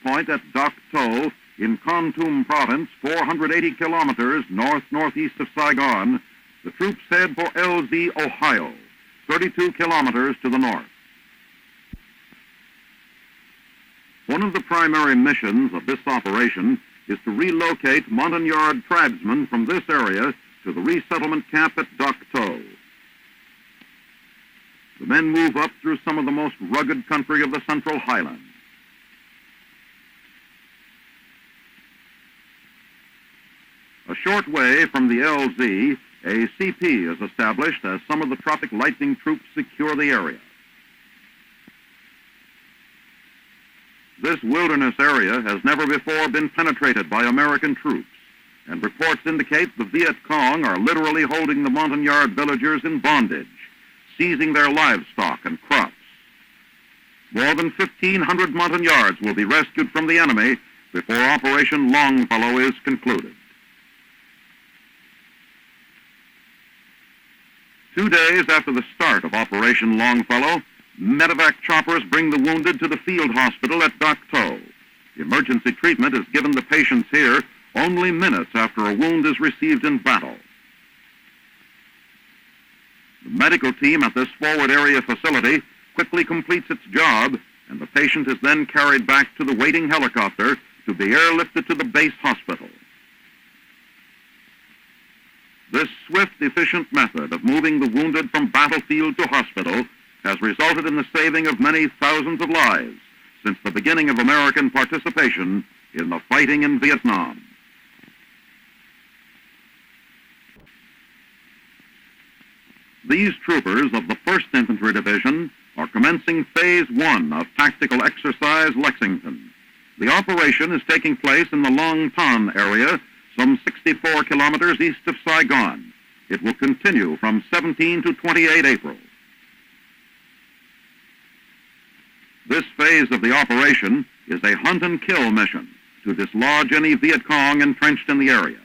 point at Dak To in Kontum Province, 480 kilometers north-northeast of Saigon, the troops head for LZ, Ohio, 32 kilometers to the north. One of the primary missions of this operation is to relocate Montagnard tribesmen from this area to the resettlement camp at Dak To. The men move up through some of the most rugged country of the Central Highlands. A short way from the LZ, a CP is established as some of the Tropic Lightning troops secure the area. This wilderness area has never before been penetrated by American troops, and reports indicate the Viet Cong are literally holding the Montagnard villagers in bondage, seizing their livestock and crops. More than 1,500 Montagnards will be rescued from the enemy before Operation Longfellow is concluded. 2 days after the start of Operation Longfellow, medevac choppers bring the wounded to the field hospital at Dak To. Emergency treatment is given the patients here only minutes after a wound is received in battle. The medical team at this forward area facility quickly completes its job, and the patient is then carried back to the waiting helicopter to be airlifted to the base hospital. This swift, efficient method of moving the wounded from battlefield to hospital has resulted in the saving of many thousands of lives since the beginning of American participation in the fighting in Vietnam. These troopers of the 1st Infantry Division are commencing Phase 1 of Tactical Exercise Lexington. The operation is taking place in the Long Ton area, some 64 kilometers east of Saigon. It will continue from 17 to 28 April. This phase of the operation is a hunt and kill mission to dislodge any Viet Cong entrenched in the area.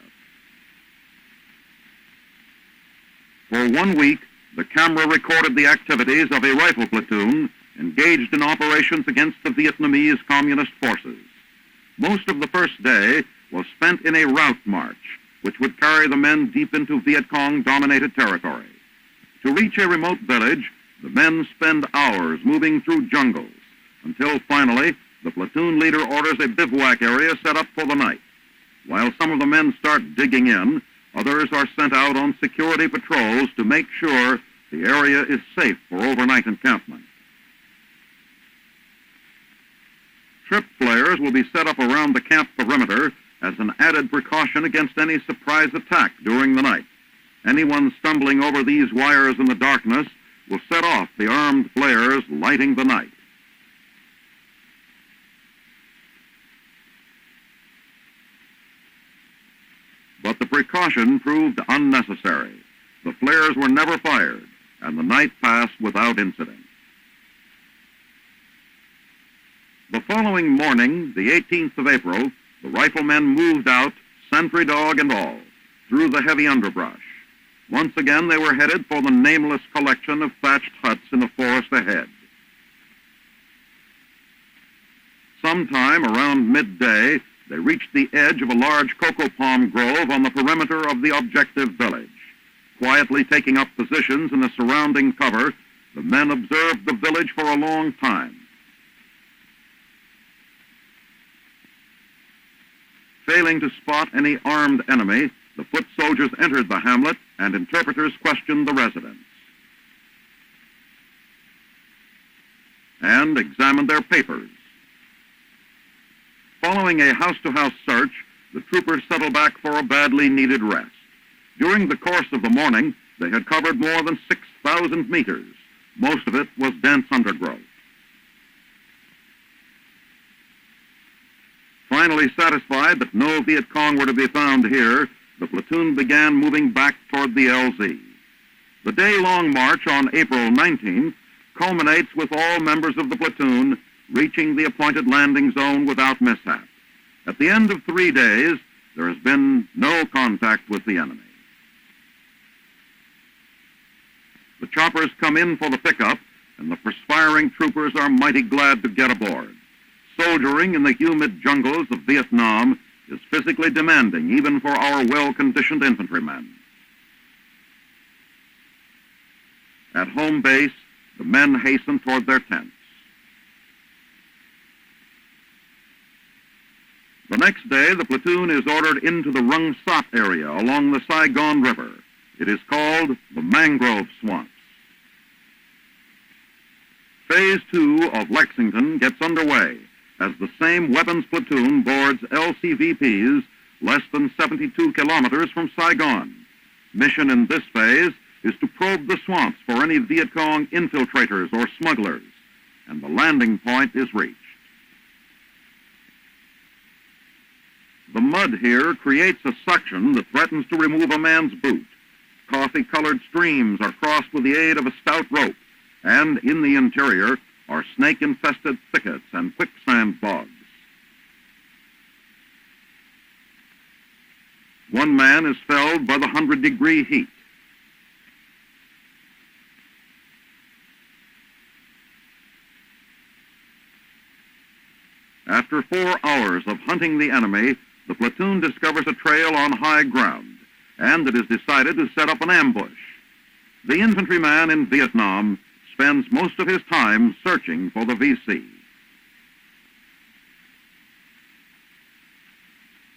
For 1 week, the camera recorded the activities of a rifle platoon engaged in operations against the Vietnamese Communist forces. Most of the first day was spent in a route march, which would carry the men deep into Viet Cong-dominated territory. To reach a remote village, the men spend hours moving through jungles, until finally the platoon leader orders a bivouac area set up for the night. While some of the men start digging in, others are sent out on security patrols to make sure the area is safe for overnight encampment. Trip flares will be set up around the camp perimeter as an added precaution against any surprise attack during the night. Anyone stumbling over these wires in the darkness will set off the armed flares lighting the night. But the precaution proved unnecessary. The flares were never fired, and the night passed without incident. The following morning, the 18th of April, the riflemen moved out, sentry dog and all, through the heavy underbrush. Once again, they were headed for the nameless collection of thatched huts in the forest ahead. Sometime around midday, they reached the edge of a large cocoa palm grove on the perimeter of the objective village. Quietly taking up positions in the surrounding cover, the men observed the village for a long time. Failing to spot any armed enemy, the foot soldiers entered the hamlet and interpreters questioned the residents and examined their papers. Following a house-to-house search, the troopers settled back for a badly needed rest. During the course of the morning, they had covered more than 6,000 meters. Most of it was dense undergrowth. Finally satisfied that no Viet Cong were to be found here, the platoon began moving back toward the LZ. The day-long march on April 19th culminates with all members of the platoon reaching the appointed landing zone without mishap. At the end of 3 days, there has been no contact with the enemy. The choppers come in for the pickup, and the perspiring troopers are mighty glad to get aboard. Soldiering in the humid jungles of Vietnam is physically demanding even for our well-conditioned infantrymen. At home base, the men hasten toward their tents. The next day, the platoon is ordered into the Rung Sat area along the Saigon River. It is called the Mangrove Swamps. Phase 2 of Lexington gets underway as the same weapons platoon boards LCVPs less than 72 kilometers from Saigon. Mission in this phase is to probe the swamps for any Viet Cong infiltrators or smugglers, and the landing point is reached. The mud here creates a suction that threatens to remove a man's boot. Coffee-colored streams are crossed with the aid of a stout rope, and in the interior are snake-infested thickets and quicksand bogs. One man is felled by the 100-degree heat. After 4 hours of hunting the enemy, the platoon discovers a trail on high ground, and it is decided to set up an ambush. The infantryman in Vietnam spends most of his time searching for the VC.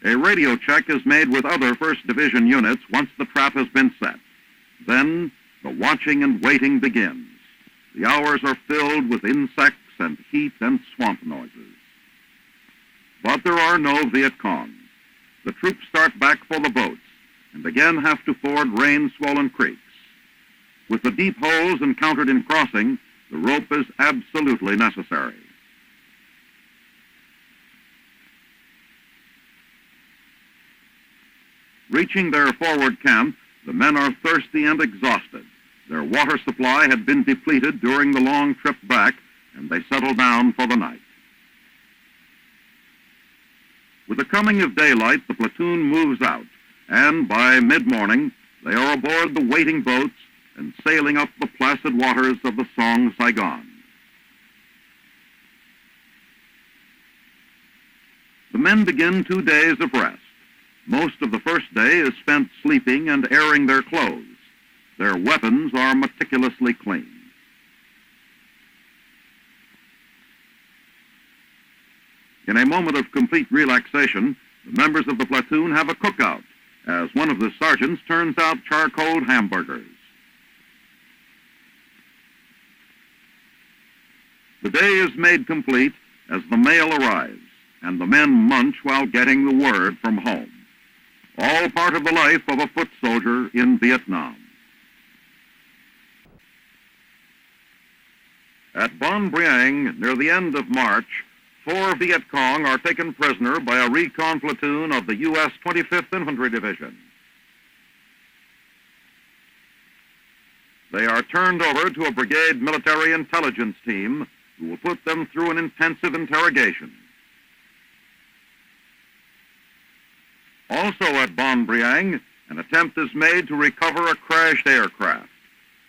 A radio check is made with other 1st Division units once the trap has been set. Then the watching and waiting begins. The hours are filled with insects and heat and swamp noises. But there are no Viet Cong. The troops start back for the boats and again have to ford rain-swollen creeks. With the deep holes encountered in crossing, the rope is absolutely necessary. Reaching their forward camp, the men are thirsty and exhausted. Their water supply had been depleted during the long trip back, and they settle down for the night. With the coming of daylight, the platoon moves out, and by mid-morning, they are aboard the waiting boats and sailing up the placid waters of the Song Saigon. The men begin 2 days of rest. Most of the first day is spent sleeping and airing their clothes. Their weapons are meticulously cleaned. In a moment of complete relaxation, the members of the platoon have a cookout, as one of the sergeants turns out charcoaled hamburgers. The day is made complete as the mail arrives, and the men munch while getting the word from home. All part of the life of a foot soldier in Vietnam. At Bon Briang, near the end of March, 4 Viet Cong are taken prisoner by a recon platoon of the U.S. 25th Infantry Division. They are turned over to a brigade military intelligence team who will put them through an intensive interrogation. Also at Bon Briang, an attempt is made to recover a crashed aircraft.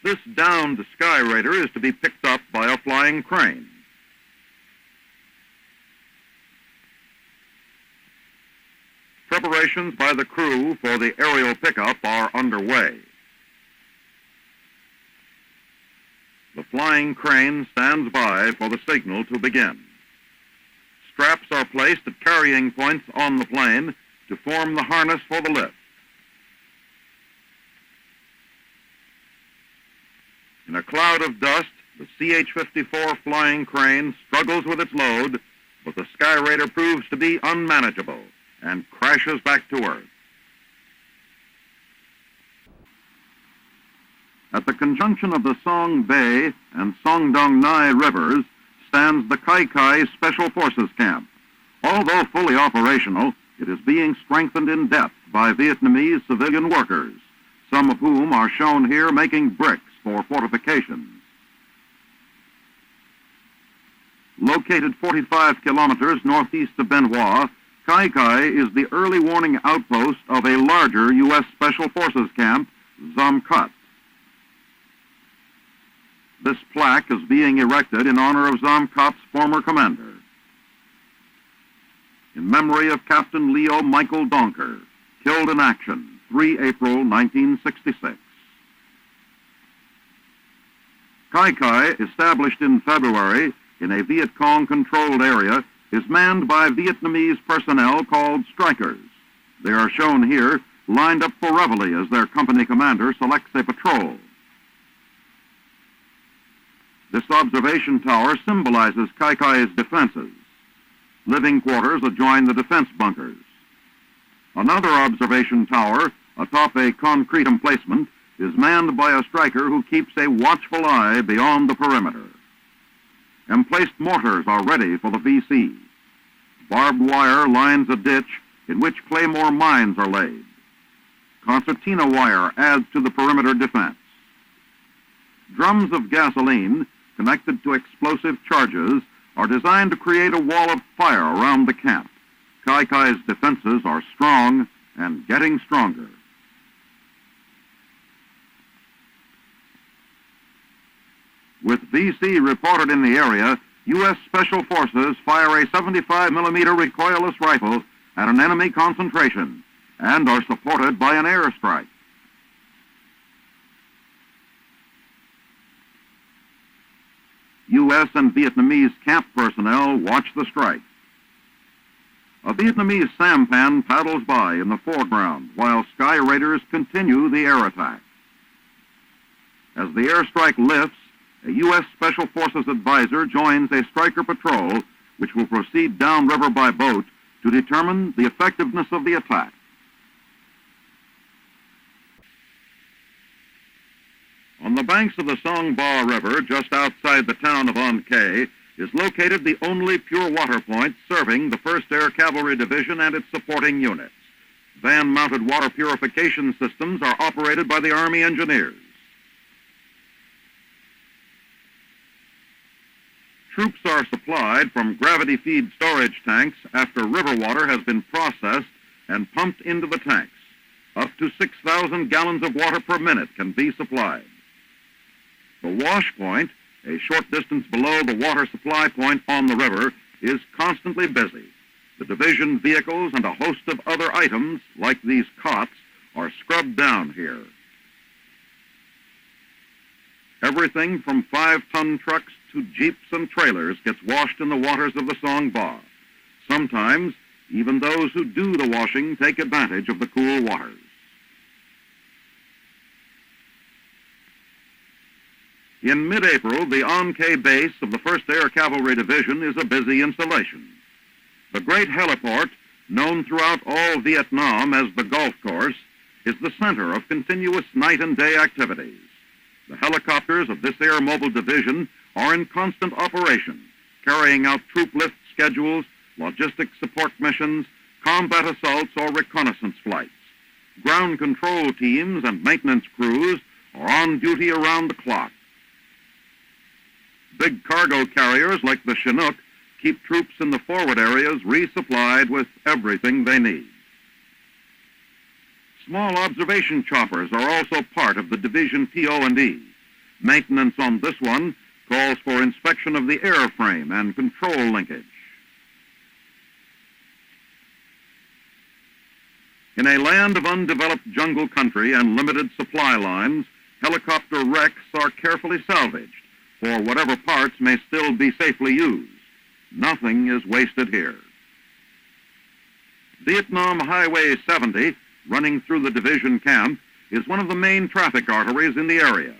This downed Sky Raider is to be picked up by a flying crane. Preparations by the crew for the aerial pickup are underway. The flying crane stands by for the signal to begin. Straps are placed at carrying points on the plane to form the harness for the lift. In a cloud of dust, the CH-54 flying crane struggles with its load, but the Sky Raider proves to be unmanageable and crashes back to Earth. At the conjunction of the Song Bay and Song Dong Nai rivers stands the Kai Kai Special Forces Camp. Although fully operational, it is being strengthened in depth by Vietnamese civilian workers, some of whom are shown here making bricks for fortifications. Located 45 kilometers northeast of Bien Hoa, Kai Kai is the early warning outpost of a larger U.S. Special Forces camp, Zam Cut. This plaque is being erected in honor of Zam Cut's former commander. in memory of Captain Leo Michael Donker, killed in action 3 April 1966. Kai Kai, established in February in a Viet Cong-controlled area, is manned by Vietnamese personnel called strikers. They are shown here, lined up for reveille as their company commander selects a patrol. This observation tower symbolizes Kai Kai's defenses. Living quarters adjoin the defense bunkers. Another observation tower, atop a concrete emplacement, is manned by a striker who keeps a watchful eye beyond the perimeter. Emplaced mortars are ready for the VC. Barbed wire lines a ditch in which claymore mines are laid. Concertina wire adds to the perimeter defense. Drums of gasoline, connected to explosive charges, are designed to create a wall of fire around the camp. Kai Kai's defenses are strong and getting stronger. With VC reported in the area, U.S. Special Forces fire a 75-millimeter recoilless rifle at an enemy concentration and are supported by an airstrike. U.S. and Vietnamese camp personnel watch the strike. A Vietnamese sampan paddles by in the foreground while Sky Raiders continue the air attack. As the airstrike lifts, a U.S. Special Forces advisor joins a striker patrol which will proceed downriver by boat to determine the effectiveness of the attack. On the banks of the Song Ba River, just outside the town of An Khe, is located the only pure water point serving the 1st Air Cavalry Division and its supporting units. Van-mounted water purification systems are operated by the Army engineers. Troops are supplied from gravity feed storage tanks after river water has been processed and pumped into the tanks. Up to 6,000 gallons of water per minute can be supplied. The wash point, a short distance below the water supply point on the river, is constantly busy. The division vehicles and a host of other items, like these cots, are scrubbed down here. Everything from 5-ton trucks to jeeps and trailers gets washed in the waters of the Song Ba. Sometimes, even those who do the washing take advantage of the cool waters. In mid-April, the An Khe base of the 1st Air Cavalry Division is a busy installation. The great heliport, known throughout all Vietnam as the Golf Course, is the center of continuous night and day activities. The helicopters of this air mobile division are in constant operation, carrying out troop lift schedules, logistic support missions, combat assaults, or reconnaissance flights. Ground control teams and maintenance crews are on duty around the clock. Big cargo carriers like the Chinook keep troops in the forward areas resupplied with everything they need. Small observation choppers are also part of the division TO&E. Maintenance on this one calls for inspection of the airframe and control linkage. In a land of undeveloped jungle country and limited supply lines, helicopter wrecks are carefully salvaged for whatever parts may still be safely used. Nothing is wasted here. Vietnam Highway 70, running through the division camp, is one of the main traffic arteries in the area.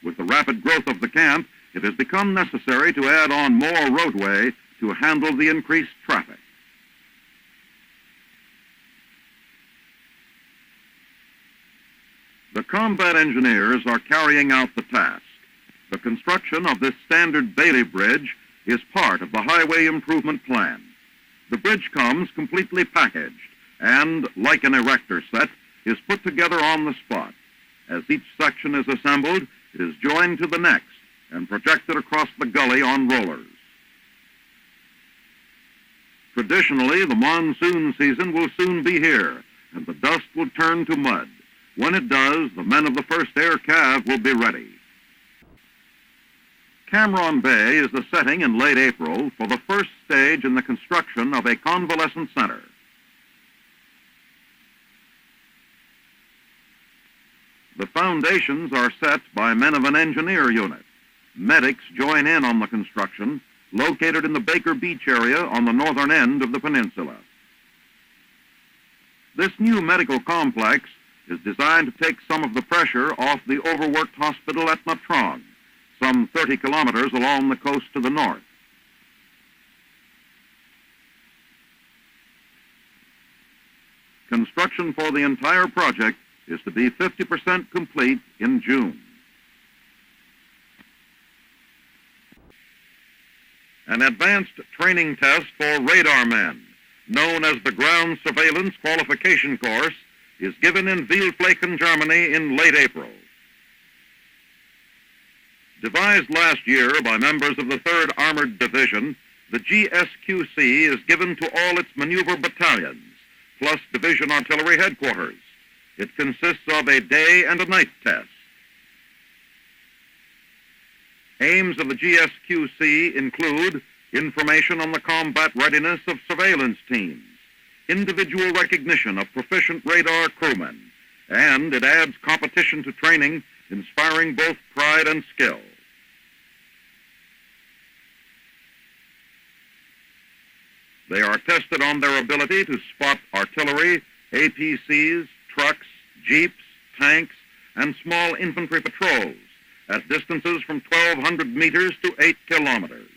With the rapid growth of the camp, it has become necessary to add on more roadway to handle the increased traffic. The combat engineers are carrying out the task. The construction of this standard Bailey Bridge is part of the Highway Improvement Plan. The bridge comes completely packaged and, like an erector set, is put together on the spot. As each section is assembled, it is joined to the next and projected across the gully on rollers. Traditionally, the monsoon season will soon be here, and the dust will turn to mud. When it does, the men of the 1st Air Cav will be ready. Cameron Bay is the setting in late April for the first stage in the construction of a convalescent center. The foundations are set by men of an engineer unit. Medics join in on the construction, located in the Baker Beach area on the northern end of the peninsula. This new medical complex is designed to take some of the pressure off the overworked hospital at Natron, some 30 kilometers along the coast to the north. Construction for the entire project is to be 50% complete in June. An advanced training test for radar men, known as the Ground Surveillance Qualification Course, is given in Wielflaken, Germany in late April. Devised last year by members of the 3rd Armored Division, the GSQC is given to all its maneuver battalions, plus Division Artillery Headquarters. It consists of a day and a night test. Aims of the GSQC include information on the combat readiness of surveillance teams, individual recognition of proficient radar crewmen, and it adds competition to training, inspiring both pride and skill. They are tested on their ability to spot artillery, APCs, trucks, jeeps, tanks, and small infantry patrols at distances from 1,200 meters to 8 kilometers.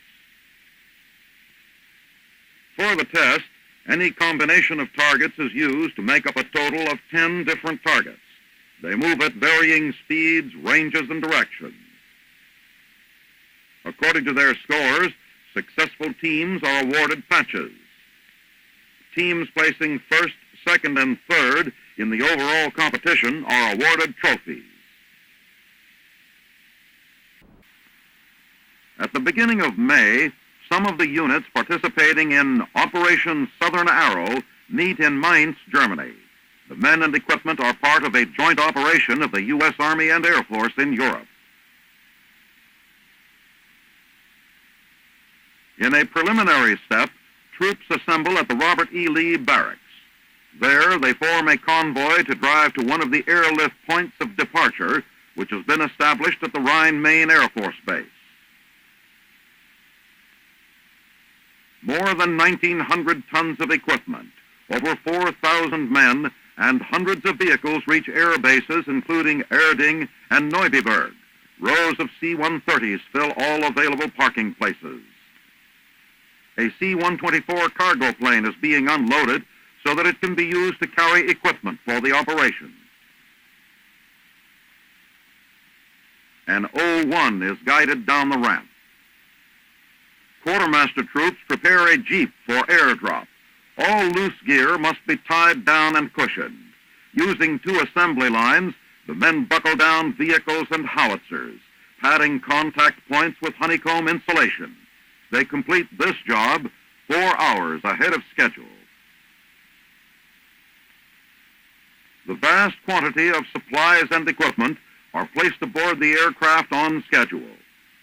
For the test, any combination of targets is used to make up a total of 10 different targets. They move at varying speeds, ranges, and directions. According to their scores, successful teams are awarded patches. Teams placing first, second, and third in the overall competition are awarded trophies. At the beginning of May, some of the units participating in Operation Southern Arrow meet in Mainz, Germany. The men and equipment are part of a joint operation of the U.S. Army and Air Force in Europe. In a preliminary step, troops assemble at the Robert E. Lee Barracks. There, they form a convoy to drive to one of the airlift points of departure, which has been established at the Rhine-Main Air Force Base. More than 1,900 tons of equipment, over 4,000 men, and hundreds of vehicles reach air bases, including Erding and Neubiberg. Rows of C-130s fill all available parking places. A C-124 cargo plane is being unloaded so that it can be used to carry equipment for the operation. An O-1 is guided down the ramp. Quartermaster troops prepare a jeep for airdrop. All loose gear must be tied down and cushioned. Using 2 assembly lines, the men buckle down vehicles and howitzers, padding contact points with honeycomb insulation. They complete this job 4 hours ahead of schedule. The vast quantity of supplies and equipment are placed aboard the aircraft on schedule.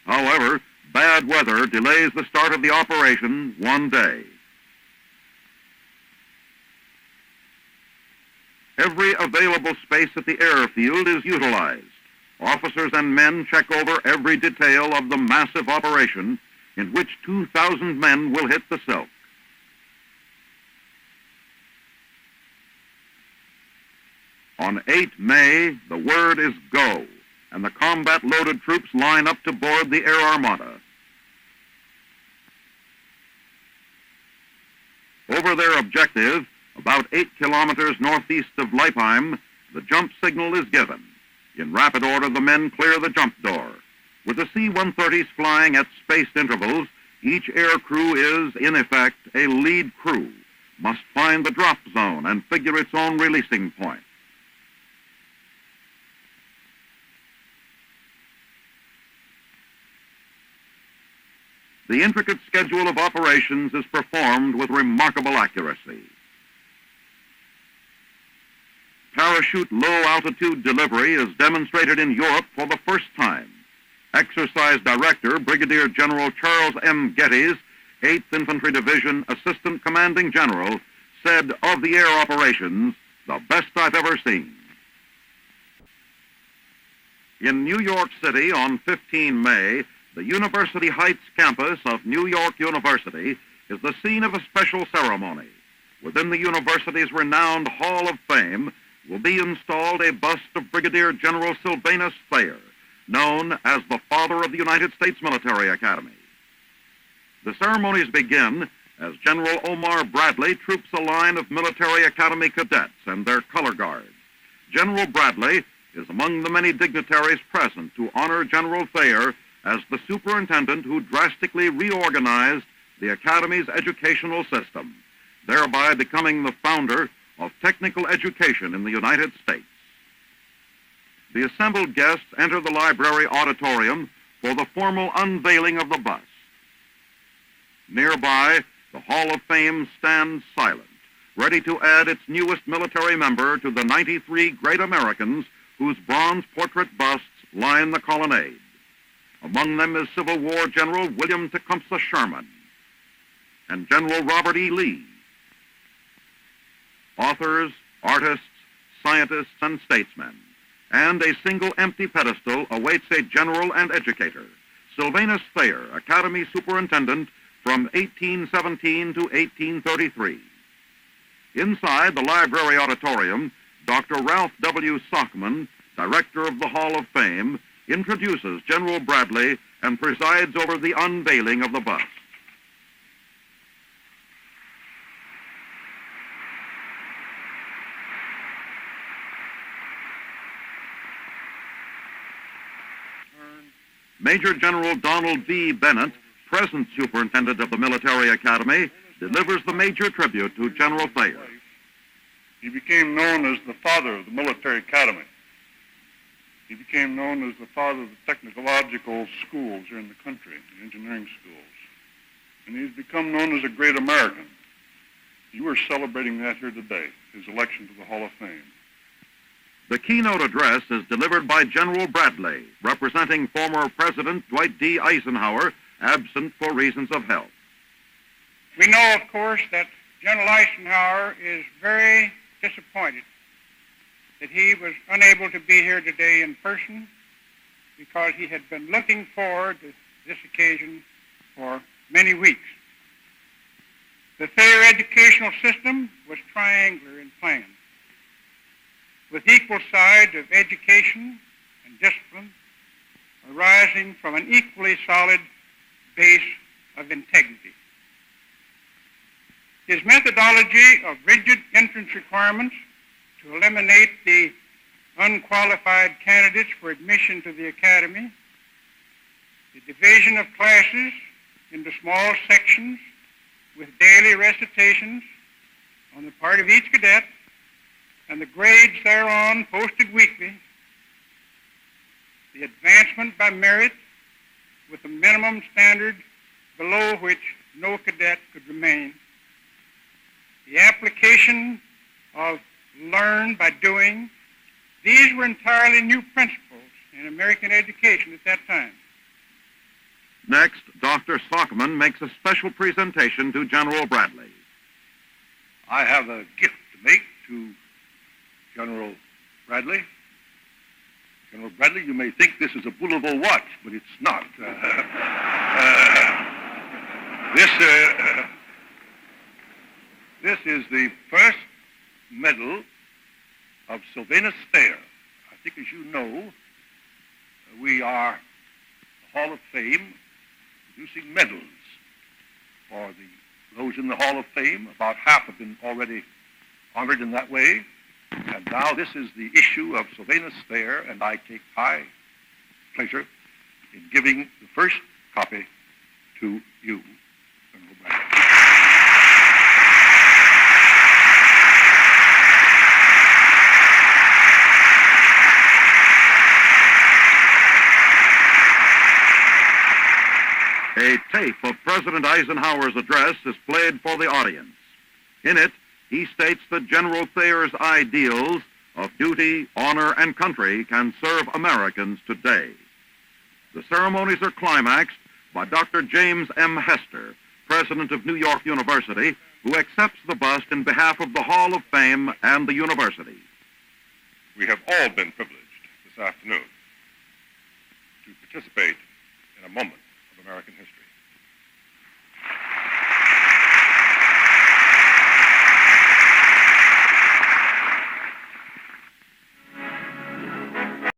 However, bad weather delays the start of the operation 1 day. Every available space at the airfield is utilized. Officers and men check over every detail of the massive operation in which 2,000 men will hit the silk. On 8 May, the word is go, and the combat-loaded troops line up to board the Air Armada. Over their objective, about 8 kilometers northeast of Leipheim, the jump signal is given. In rapid order, the men clear the jump door. With the C-130s flying at spaced intervals, each air crew is, in effect, a lead crew, must find the drop zone and figure its own releasing point. The intricate schedule of operations is performed with remarkable accuracy. Parachute low-altitude delivery is demonstrated in Europe for the first time. Exercise Director, Brigadier General Charles M. Geddes, 8th Infantry Division Assistant Commanding General, said of the air operations, "The best I've ever seen." In New York City on 15 May, the University Heights campus of New York University is the scene of a special ceremony. Within the university's renowned Hall of Fame will be installed a bust of Brigadier General Sylvanus Thayer, known as the Father of the United States Military Academy. The ceremonies begin as General Omar Bradley troops a line of Military Academy cadets and their color guards. General Bradley is among the many dignitaries present to honor General Thayer as the superintendent who drastically reorganized the Academy's educational system, thereby becoming the founder of technical education in the United States. The assembled guests enter the library auditorium for the formal unveiling of the bust. Nearby, the Hall of Fame stands silent, ready to add its newest military member to the 93 great Americans whose bronze portrait busts line the colonnade. Among them is Civil War General William Tecumseh Sherman and General Robert E. Lee. Authors, artists, scientists, and statesmen. And a single empty pedestal awaits a general and educator, Sylvanus Thayer, Academy Superintendent from 1817 to 1833. Inside the library auditorium, Dr. Ralph W. Sockman, Director of the Hall of Fame, introduces General Bradley and presides over the unveiling of the bust. Major General Donald V. Bennett, present superintendent of the Military Academy, delivers the major tribute to General Thayer. He became known as the father of the Military Academy. He became known as the father of the technological schools here in the country, the engineering schools. And he's become known as a great American. You are celebrating that here today, his election to the Hall of Fame. The keynote address is delivered by General Bradley, representing former President Dwight D. Eisenhower, absent for reasons of health. We know, of course, that General Eisenhower is very disappointed that he was unable to be here today in person because he had been looking forward to this occasion for many weeks. The Thayer educational system was triangular in plan, with equal sides of education and discipline arising from an equally solid base of integrity. His methodology of rigid entrance requirements to eliminate the unqualified candidates for admission to the academy, the division of classes into small sections with daily recitations on the part of each cadet, and the grades thereon posted weekly, the advancement by merit with a minimum standard below which no cadet could remain, the application of learn by doing, these were entirely new principles in American education at that time. Next, Dr. Sockman makes a special presentation to General Bradley. I have a gift to make to General Bradley. General Bradley, you may think this is a Boulevard watch, but it's not. This is the first medal of Sylvanus Thayer. I think, as you know, we are the Hall of Fame producing medals for those in the Hall of Fame. About half have been already honored in that way. And now this is the issue of Sylvanus Thayer, and I take high pleasure in giving the first copy to you, General Bradley. A tape of President Eisenhower's address is played for the audience. In it, he states that General Thayer's ideals of duty, honor, and country can serve Americans today. The ceremonies are climaxed by Dr. James M. Hester, president of New York University, who accepts the bust in behalf of the Hall of Fame and the university. We have all been privileged this afternoon to participate